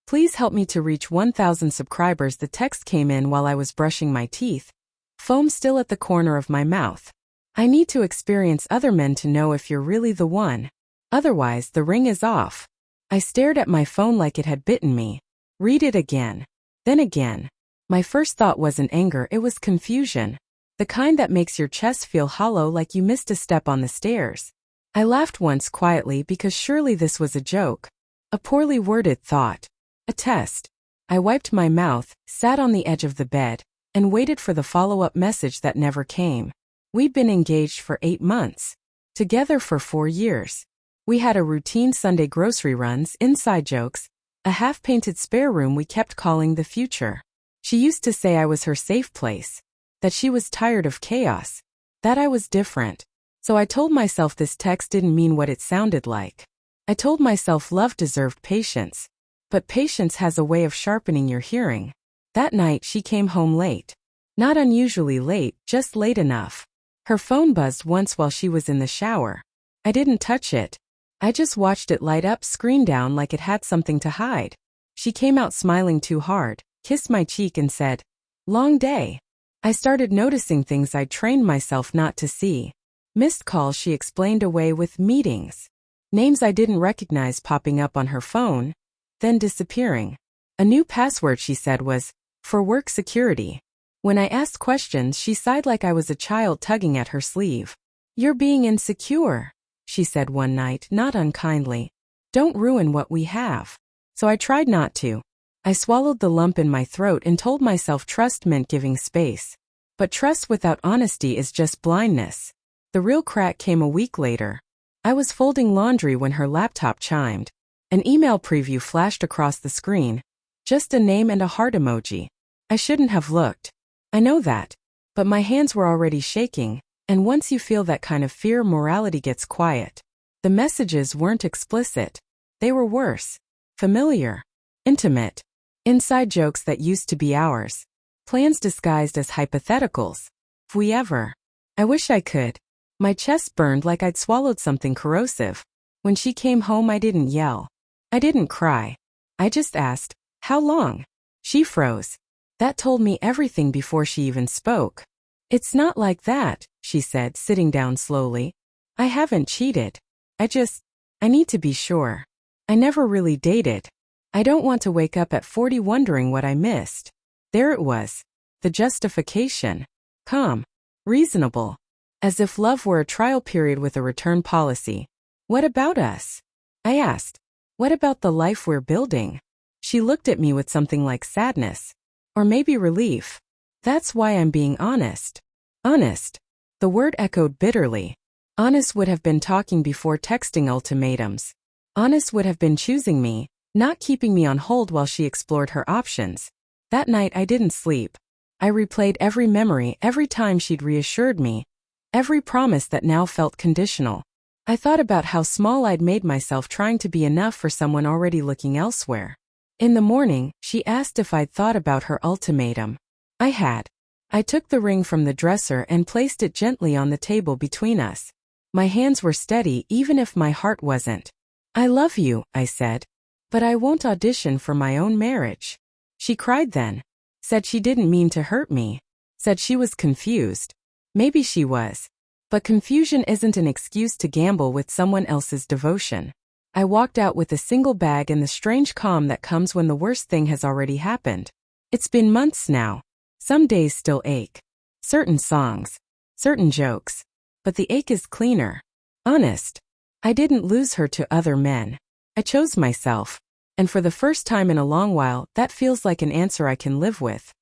Please help me to reach 1,000 subscribers. The text came in while I was brushing my teeth, foam still at the corner of my mouth. I need to experience other men to know if you're really the one. Otherwise, the ring is off. I stared at my phone like it had bitten me. Read it again. Then again. My first thought wasn't anger, it was confusion. The kind that makes your chest feel hollow like you missed a step on the stairs. I laughed once quietly because surely this was a joke. A poorly worded thought. A test. I wiped my mouth, sat on the edge of the bed, and waited for the follow-up message that never came. We'd been engaged for 8 months. Together for 4 years. We had a routine Sunday grocery runs, inside jokes, a half-painted spare room we kept calling the future. She used to say I was her safe place. That she was tired of chaos. That I was different. So I told myself this text didn't mean what it sounded like. I told myself love deserved patience. But patience has a way of sharpening your hearing. That night she came home late. Not unusually late, just late enough. Her phone buzzed once while she was in the shower. I didn't touch it. I just watched it light up, screen down like it had something to hide. She came out smiling too hard, kissed my cheek and said, "Long day." I started noticing things I'd trained myself not to see. Missed calls she explained away with meetings. Names I didn't recognize popping up on her phone, then disappearing. A new password she said was, for work security. When I asked questions she sighed like I was a child tugging at her sleeve. "You're being insecure," she said one night, not unkindly. "Don't ruin what we have." So I tried not to. I swallowed the lump in my throat and told myself trust meant giving space. But trust without honesty is just blindness. The real crack came a week later. I was folding laundry when her laptop chimed. An email preview flashed across the screen. Just a name and a heart emoji. I shouldn't have looked. I know that. But my hands were already shaking, and once you feel that kind of fear, morality gets quiet. The messages weren't explicit. They were worse. Familiar. Intimate. Inside jokes that used to be ours. Plans disguised as hypotheticals. If we ever. I wish I could. My chest burned like I'd swallowed something corrosive. When she came home I didn't yell. I didn't cry. I just asked, "How long?" She froze. That told me everything before she even spoke. "It's not like that," she said, sitting down slowly. "I haven't cheated. I need to be sure. I never really dated. I don't want to wake up at 40 wondering what I missed." There it was. The justification. Calm. Reasonable. As if love were a trial period with a return policy. "What about us?" I asked. "What about the life we're building?" She looked at me with something like sadness. Or maybe relief. "That's why I'm being honest." Honest. The word echoed bitterly. Honest would have been talking before texting ultimatums. Honest would have been choosing me, not keeping me on hold while she explored her options. That night I didn't sleep. I replayed every memory, every time she'd reassured me, every promise that now felt conditional. I thought about how small I'd made myself trying to be enough for someone already looking elsewhere. In the morning, she asked if I'd thought about her ultimatum. I had. I took the ring from the dresser and placed it gently on the table between us. My hands were steady even if my heart wasn't. "I love you," I said. "But I won't audition for my own marriage." She cried then. Said she didn't mean to hurt me. Said she was confused. Maybe she was. But confusion isn't an excuse to gamble with someone else's devotion. I walked out with a single bag and the strange calm that comes when the worst thing has already happened. It's been months now. Some days still ache. Certain songs. Certain jokes. But the ache is cleaner. Honest. I didn't lose her to other men. I chose myself. And for the first time in a long while, that feels like an answer I can live with.